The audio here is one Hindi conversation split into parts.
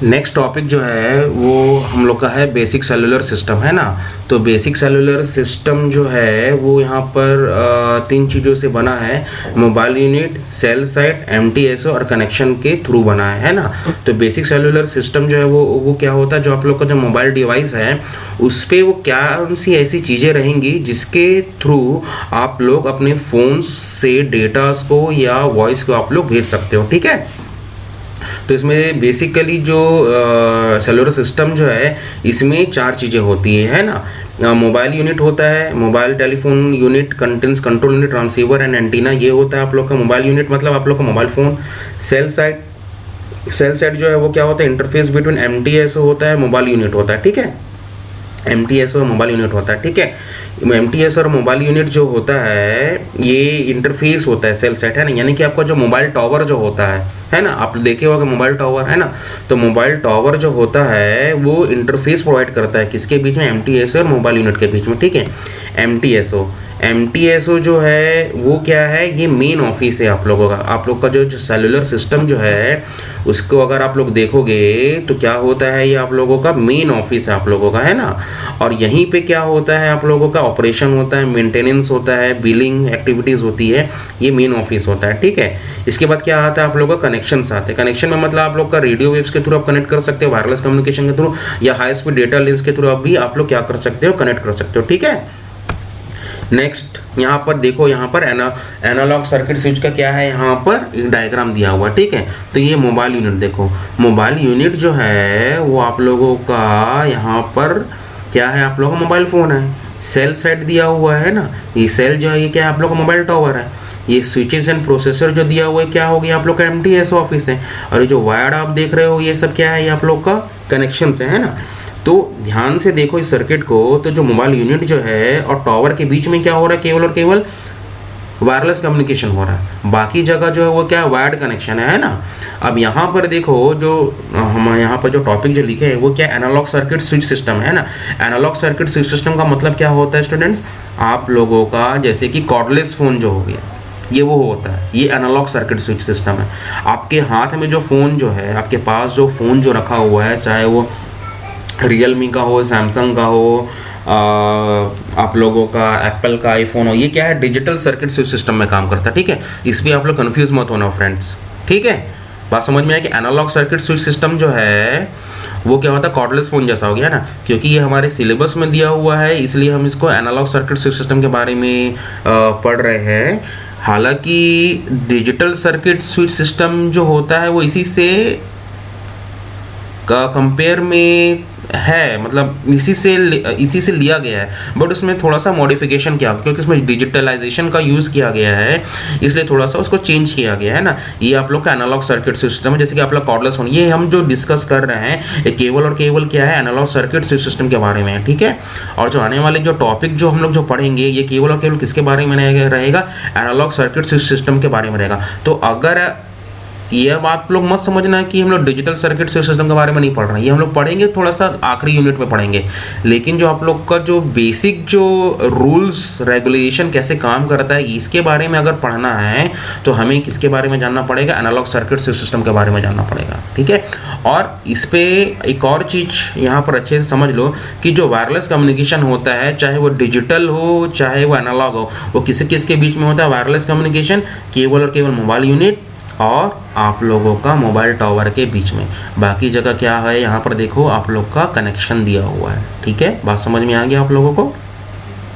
नेक्स्ट टॉपिक जो है वो हम लोग का है बेसिक सेलुलर सिस्टम, है ना। तो बेसिक सेलुलर सिस्टम जो है वो यहाँ पर तीन चीज़ों से बना है। मोबाइल यूनिट, सेल साइट, एमटीएसओ और कनेक्शन के थ्रू बना है ना। तो बेसिक सेलुलर सिस्टम जो है वो क्या होता है, जो आप लोग का जो मोबाइल डिवाइस है उस पर वो क्या सी ऐसी चीज़ें रहेंगी जिसके थ्रू आप लोग अपने फ़ोन से डेटास को या वॉइस को आप लोग भेज सकते हो, ठीक है। तो इसमें बेसिकली जो सेलुलर सिस्टम जो है इसमें चार चीज़ें होती है ना। मोबाइल यूनिट होता है, mobile telephone unit contains control unit, transceiver and antenna, ये होता है आप लोग का मोबाइल यूनिट, मतलब आप लोग का मोबाइल फ़ोन। सेल साइट जो है वो क्या होता है, इंटरफेस बिटवीन एमटीएसओ होता है, मोबाइल यूनिट होता है, ठीक है। एमटीएसओ मोबाइल यूनिट होता है, ठीक है। एमटीएस और मोबाइल यूनिट जो होता है ये इंटरफेस होता है सेल साइट, है ना। यानी कि आपका जो मोबाइल टावर जो होता है ना, आप देखे होगा मोबाइल टावर, है ना। तो मोबाइल टावर जो होता है वो इंटरफेस प्रोवाइड करता है किसके बीच में, एमटीएस और मोबाइल यूनिट के बीच में, ठीक है। एमटीएसओ जो है वो क्या है, ये मेन ऑफिस है आप लोगों का। आप लोग का जो सेलुलर सिस्टम जो है उसको अगर आप लोग देखोगे तो क्या होता है, ये आप लोगों का मेन ऑफिस है आप लोगों का, है ना। और यहीं पे क्या होता है, आप लोगों का ऑपरेशन होता है, मेंटेनेंस होता है, बिलिंग एक्टिविटीज़ होती है, ये मेन ऑफिस होता है, ठीक है। इसके बाद क्या आता है, आप लोगों का कनेक्शन आते हैं। कनेक्शन में मतलब आप लोग का रेडियो वेव्स के थ्रू आप कनेक्ट कर सकते हो, वायरलेस कम्युनिकेशन के थ्रू, या हाई स्पीड डेटा लिंक्स के थ्रू भी आप लोग क्या कर सकते हो, कनेक्ट कर सकते हो, ठीक है। नेक्स्ट यहाँ पर देखो, यहाँ पर एनालॉग सर्किट स्विच का क्या है, यहाँ पर एक डायग्राम दिया हुआ, ठीक है। तो ये मोबाइल यूनिट देखो, मोबाइल यूनिट जो है वो आप लोगों का यहाँ पर क्या है, आप लोगों का मोबाइल फ़ोन है। सेल साइट दिया हुआ है ना, ये सेल जो है ये क्या है, आप लोग का मोबाइल टावर है। ये स्विचेस एंड प्रोसेसर जो दिया हुआ है क्या हो गया, आप लोग का एमटीएस ऑफिस है। और ये जो वायर आप देख रहे हो ये सब क्या है, ये आप लोग का कनेक्शन है ना। तो ध्यान से देखो इस सर्किट को, तो जो मोबाइल यूनिट जो है और टावर के बीच में क्या हो रहा है, केवल और केवल वायरलेस कम्युनिकेशन हो रहा है। बाकी जगह जो है वो क्या, वायर्ड कनेक्शन है ना। अब यहाँ पर देखो जो हम यहाँ पर जो टॉपिक जो लिखे हैं वो क्या, एनालॉग सर्किट स्विच सिस्टम है ना। एनालॉग सर्किट स्विच सिस्टम का मतलब क्या होता है स्टूडेंट्स, आप लोगों का जैसे कि कॉर्डलेस फ़ोन जो हो गया ये वो होता है, ये एनालॉग सर्किट स्विच सिस्टम है। आपके हाथ में जो फ़ोन जो है, आपके पास जो फ़ोन जो रखा हुआ है, चाहे वो रियलमी का हो, सैमसंग का हो, आप लोगों का एप्पल का आईफोन हो, ये क्या है, डिजिटल सर्किट स्विच सिस्टम में काम करता है, ठीक है। इस पर आप लोग कंफ्यूज मत होना फ्रेंड्स, ठीक है। बात समझ में आया कि एनालॉग सर्किट स्विच सिस्टम जो है वो क्या होता है, कॉर्डलेस फ़ोन जैसा हो गया ना। क्योंकि ये हमारे सिलेबस में दिया हुआ है इसलिए हम इसको एनालॉग सर्किट स्विच सिस्टम के बारे में पढ़ रहे हैं। हालांकि डिजिटल सर्किट स्विच सिस्टम जो होता है वो इसी से का कंपेयर में है, मतलब इसी से लिया गया है, बट उसमें थोड़ा सा मॉडिफिकेशन किया, क्योंकि उसमें डिजिटलाइजेशन का यूज़ किया गया है इसलिए थोड़ा सा उसको चेंज किया गया है ना। ये आप लोग का एनालॉग सर्किट सिस्टम है, जैसे कि आप लोग कॉर्डलेस फोन, ये हम जो डिस्कस कर रहे हैं ये केवल और केवल क्या है, एनालॉग सर्किट सिस्टम के बारे में है, ठीक है। और जो आने वाले जो टॉपिक जो हम लोग जो पढ़ेंगे ये केवल और केवल किसके बारे में रहेगा, एनालॉग सर्किट सिस्टम के बारे में रहेगा। तो अगर ये अब आप लोग मत समझना कि हम लोग डिजिटल सर्किट सिस्टम के बारे में नहीं पढ़ रहे हैं, ये हम लोग पढ़ेंगे थोड़ा सा आखिरी यूनिट में पढ़ेंगे। लेकिन जो आप लोग का जो बेसिक जो रूल्स रेगुलेशन कैसे काम करता है इसके बारे में अगर पढ़ना है तो हमें किसके बारे में जानना पड़ेगा, एनालॉग सर्किट सिस्टम के बारे में जानना पड़ेगा, ठीक है। और इस पर एक और चीज़ यहाँ पर अच्छे से समझ लो कि जो वायरलेस कम्युनिकेशन होता है, चाहे वो डिजिटल हो चाहे वो एनालॉग हो, वो किसके बीच में होता है, वायरलेस कम्युनिकेशन केवल और केवल मोबाइल यूनिट और आप लोगों का मोबाइल टावर के बीच में। बाकी जगह क्या है, यहाँ पर देखो आप लोग का कनेक्शन दिया हुआ है, ठीक है। बात समझ में आ गया आप लोगों को।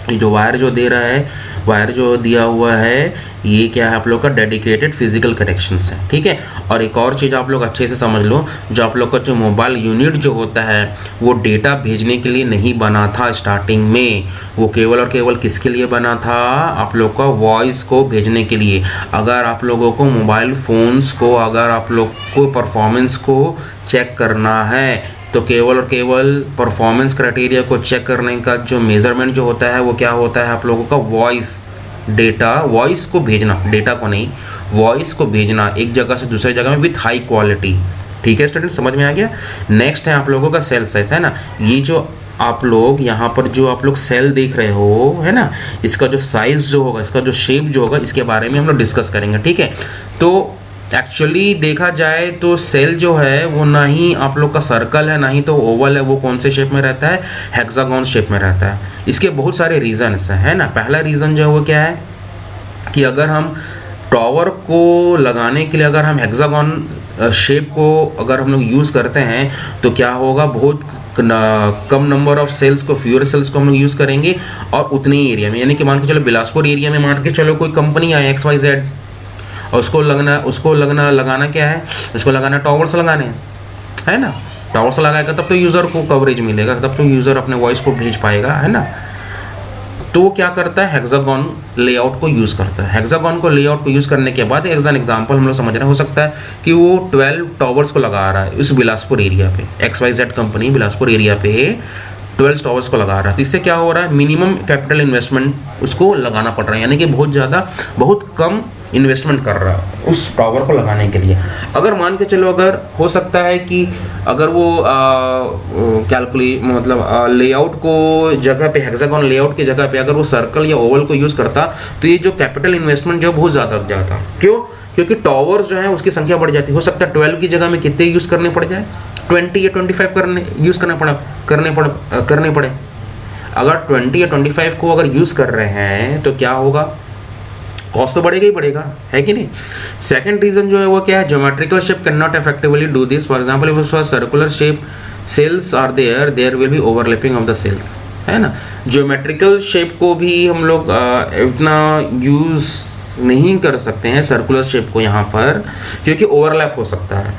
ये जो वायर जो दे रहा है, वायर जो दिया हुआ है ये क्या है, आप लोग का डेडिकेटेड फिजिकल कनेक्शंस है, ठीक है। और एक और चीज़ आप लोग अच्छे से समझ लो, जो आप लोग का जो मोबाइल यूनिट जो होता है वो डेटा भेजने के लिए नहीं बना था स्टार्टिंग में, वो केवल और केवल किसके लिए बना था, आप लोग का वॉइस को भेजने के लिए। अगर आप लोगों को मोबाइल फ़ोन्स को, अगर आप लोग को परफॉर्मेंस को चेक करना है तो केवल और केवल परफॉर्मेंस क्राइटेरिया को चेक करने का जो मेज़रमेंट जो होता है वो क्या होता है, आप लोगों का वॉइस डेटा, वॉइस को भेजना, डेटा को नहीं, वॉइस को भेजना एक जगह से दूसरी जगह में विथ हाई क्वालिटी, ठीक है स्टूडेंट, समझ में आ गया। नेक्स्ट है आप लोगों का सेल साइज, है ना। ये जो आप लोग यहाँ पर जो आप लोग सेल देख रहे हो, है ना, इसका जो साइज़ जो होगा, इसका जो शेप जो होगा, इसके बारे में हम लोग डिस्कस करेंगे, ठीक है। तो एक्चुअली देखा जाए तो सेल जो है वो ना ही आप लोग का सर्कल है ना ही तो ओवल है, वो कौन से शेप में रहता है, हेक्सागोन शेप में रहता है। इसके बहुत सारे रीजंस है ना। पहला रीज़न जो है वो क्या है कि अगर हम टॉवर को लगाने के लिए अगर हम हेक्सागोन शेप को अगर हम लोग यूज़ करते हैं तो क्या होगा, बहुत कम नंबर ऑफ सेल्स को, फ्यूअर सेल्स को हम लोग यूज़ करेंगे और उतने ही एरिया में, यानी कि मान के चलो बिलासपुर एरिया में मान के चलो कोई कंपनी आए XYZ और उसको लगाना क्या है, उसको लगाना टॉवर्स लगाने है ना। टॉवर्स लगाएगा तब तो यूज़र को कवरेज मिलेगा, तब तो यूज़र अपने वॉइस को भेज पाएगा, है ना। तो वो क्या करता है, हेक्सागोन लेआउट को यूज़ करता है। हेक्सागोन को लेआउट को यूज़ करने के बाद एक एग्जांपल हम लोग समझ रहे हैं, हो सकता है कि वो 12 टॉवर्स को लगा रहा है इस बिलासपुर एरिया पे, XYZ कंपनी बिलासपुर एरिया पे 12 टॉवर्स को लगा रहा है। तो इससे क्या हो रहा है, मिनिमम कैपिटल इन्वेस्टमेंट उसको लगाना पड़ रहा है, यानी कि बहुत कम इन्वेस्टमेंट कर रहा है उस टावर को लगाने के लिए। अगर मान के चलो, अगर हो सकता है कि अगर वो लेआउट को जगह पे, हेक्सागोन लेआउट की जगह पे अगर वो सर्कल या ओवल को यूज़ करता तो ये जो कैपिटल इन्वेस्टमेंट जो बहुत ज़्यादा लग जाता। क्यों? क्योंकि टावर्स जो है उसकी संख्या बढ़ जाती। हो सकता है 12 की जगह में कितने यूज़ करने पड़ जाए, 20 या 25 यूज़ करने पड़े। अगर 20 या 25 को अगर यूज़ कर रहे हैं तो क्या होगा, कॉस्ट तो बढ़ेगा ही बढ़ेगा, है कि नहीं। सेकंड रीजन जो है वो क्या है, geometrical shape can not effectively do this. For example if circular shape cells are there will be overlapping of the cells, है ना। ज्योमेट्रिकल शेप को भी हम लोग इतना यूज़ नहीं कर सकते हैं सर्कुलर शेप को यहाँ पर, क्योंकि ओवरलैप हो सकता है।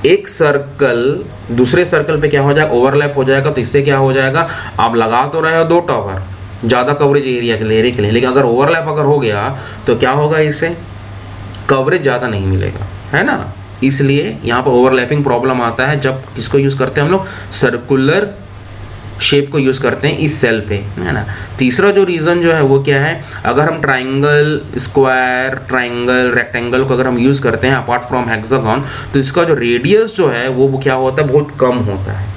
एक सर्कल दूसरे सर्कल पे क्या हो जाएगा, ओवरलैप हो जाएगा। तो इससे क्या हो जाएगा, आप लगा तो रहे हो 2 टावर ज़्यादा कवरेज एरिया के लिए, लेकिन अगर ओवरलैप अगर हो गया तो क्या होगा, इससे कवरेज ज़्यादा नहीं मिलेगा, है ना। इसलिए यहाँ पर ओवरलैपिंग प्रॉब्लम आता है जब किसको यूज़ करते हैं हम लोग, सर्कुलर शेप को यूज़ करते हैं इस सेल पे, है ना। तीसरा जो रीज़न जो है वो क्या है, अगर हम ट्राइंगल, स्क्वायर, ट्राइंगल, रेक्टेंगल को अगर हम यूज़ करते हैं अपार्ट फ्रॉम हेक्सागोन, तो इसका जो रेडियस जो है वो क्या होता है, बहुत कम होता है।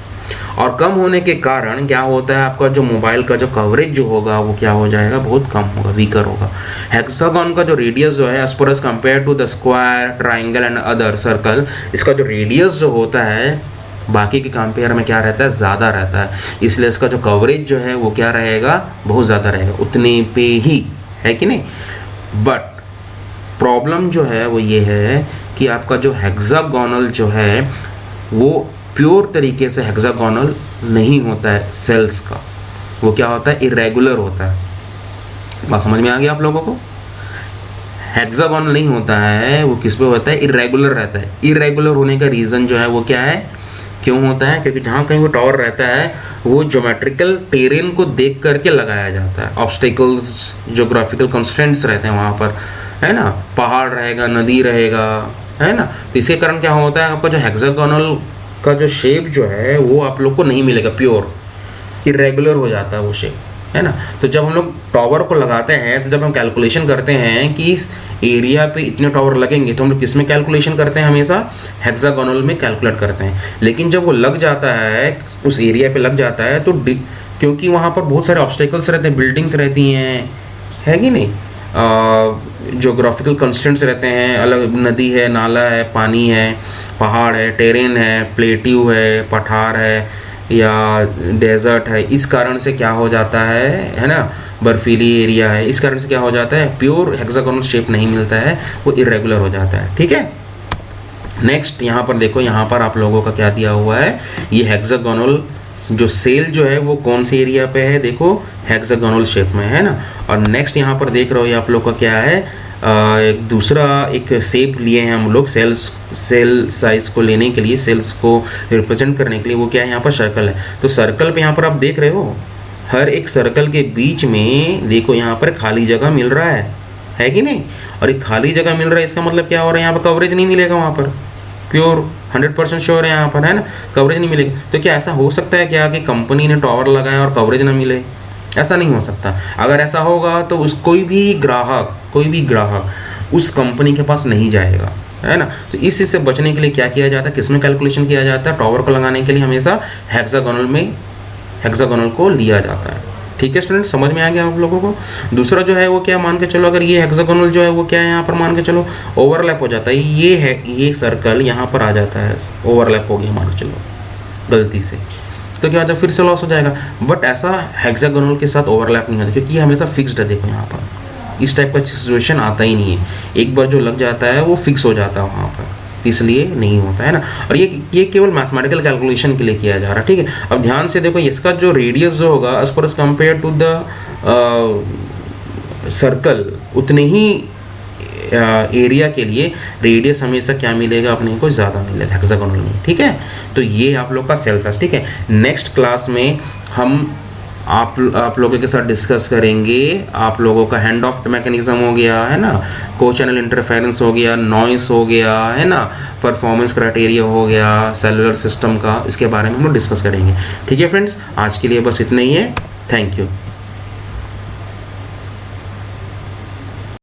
और कम होने के कारण क्या होता है, आपका जो मोबाइल का जो कवरेज जो होगा वो क्या हो जाएगा, बहुत कम होगा, वीकर होगा। हेक्सागोन का जो रेडियस जो है एज पर as compared to the square, triangle and other circle, इसका जो रेडियस जो होता है बाकी के कंपेयर में क्या रहता है, ज़्यादा रहता है। इसलिए इसका जो कवरेज जो है वो क्या रहेगा, बहुत ज़्यादा रहेगा, उतने पे ही, है कि नहीं। बट प्रॉब्लम जो है वो ये है कि आपका जो हेक्सागोनल जो है वो प्योर तरीके से हेक्सागोनल नहीं होता है सेल्स का, वो क्या होता है, इरेगुलर होता है। बात समझ में आ गया आप लोगों को। हेक्सागोनल नहीं होता है, वो किस पे होता है, इरेगुलर रहता है। इरेगुलर होने का रीज़न जो है वो क्या है, क्यों होता है, क्योंकि जहाँ कहीं वो टावर रहता है वो ज्योमेट्रिकल टेरेन को देख करके लगाया जाता है। ऑब्स्टिकल्स, ज्योग्राफिकल कंस्ट्रेंट्स रहते हैं वहाँ पर, है ना, पहाड़ रहेगा, नदी रहेगा, है ना। तो इसके कारण क्या होता है, आपका जो हेक्सागोनल का जो शेप जो है वो आप लोग को नहीं मिलेगा, प्योर इरेगुलर हो जाता है वो शेप, है ना। तो जब हम लोग टावर को लगाते हैं, तो जब हम कैलकुलेशन करते हैं कि इस एरिया पे इतने टावर लगेंगे, तो हम लोग किस में कैलकुलेशन करते हैं, हमेशा हेक्सागोनल में कैलकुलेट करते हैं। लेकिन जब वो लग जाता है, उस एरिया पे लग जाता है, तो क्योंकि वहाँ पर बहुत सारे ऑब्स्टेकल्स रहते हैं, बिल्डिंग्स रहती हैं, है कि नहीं, ज्योग्राफिकल कंस्टेंट्स रहते हैं, अलग नदी है, नाला है, पानी है, पहाड़ है, टेरेन है, प्लेट्यू है, पठार है या डेजर्ट है। इस कारण से क्या हो जाता है ना, बर्फीली एरिया है, इस कारण से क्या हो जाता है, प्योर हेक्सागोनल शेप नहीं मिलता है, वो इरेगुलर हो जाता है। ठीक है। नेक्स्ट यहाँ पर देखो, यहाँ पर आप लोगों का क्या दिया हुआ है, ये हेक्सागोनल जो सेल जो है वो कौन से एरिया पे है, देखो हेक्सागोनल शेप में, है ना। और नेक्स्ट यहाँ पर देख रहे हो ये आप लोग का क्या है, एक दूसरा एक शेप लिए हैं हम लोग सेल साइज को लेने के लिए, सेल्स को रिप्रेजेंट करने के लिए, वो क्या है, यहाँ पर सर्कल है। तो सर्कल पे यहाँ पर आप देख रहे हो, हर एक सर्कल के बीच में देखो यहाँ पर खाली जगह मिल रहा है कि नहीं। और एक खाली जगह मिल रहा है, इसका मतलब क्या हो रहा है, यहाँ पर कवरेज नहीं मिलेगा, वहाँ पर प्योर 100% श्योर है यहाँ पर, है ना, कवरेज नहीं मिलेगी। तो क्या ऐसा हो सकता है क्या कि कंपनी ने टावर लगाया और कवरेज ना मिले? ऐसा नहीं हो सकता। अगर ऐसा होगा तो कोई भी ग्राहक उस कंपनी के पास नहीं जाएगा, है ना। तो इस चीज़ से बचने के लिए क्या किया जाता है, किसमें कैलकुलेशन किया जाता है, टावर को लगाने के लिए हमेशा हेक्सागोनल को लिया जाता है। ठीक है स्टूडेंट, समझ में आ गया आप लोगों को। दूसरा जो है वो क्या मान के चलो, अगर ये हेक्सागोनल जो है वो क्या है यहाँ पर मान के चलो ओवरलैप हो जाता है, ये है ये सर्कल यहाँ पर आ जाता है, ओवरलैप हो गया मान के चलो गलती से, तो क्या होता है फिर से लॉस हो जाएगा। बट ऐसा हेक्सागोनल के साथ ओवरलैप नहीं होता क्योंकि ये हमेशा फिक्स्ड है। देखो यहाँ पर इस टाइप का सिचुएशन आता ही नहीं है, एक बार जो लग जाता है वो फिक्स हो जाता है वहाँ पर, इसलिए नहीं होता है ना। और ये केवल मैथमेटिकल कैलकुलेशन के लिए किया जा रहा है, ठीक है। अब ध्यान से देखो, इसका जो रेडियस जो होगा एज पर as compared to the circle, उतने ही एरिया के लिए रेडियस हमेशा क्या मिलेगा अपने को, ज़्यादा मिलेगा हेक्सागोनल में, ठीक है। तो ये आप लोग का सेल साइज, ठीक है। नेक्स्ट क्लास में हम आप लोगों के साथ डिस्कस करेंगे, आप लोगों का हैंड ऑफ मैकेनिज्म हो गया है ना, को चैनल इंटरफेरेंस हो गया, नॉइस हो गया है ना, परफॉर्मेंस क्राइटेरिया हो गया, सेलुलर सिस्टम का, इसके बारे में हम लोग डिस्कस करेंगे, ठीक है फ्रेंड्स। आज के लिए बस इतना ही है, थैंक यू।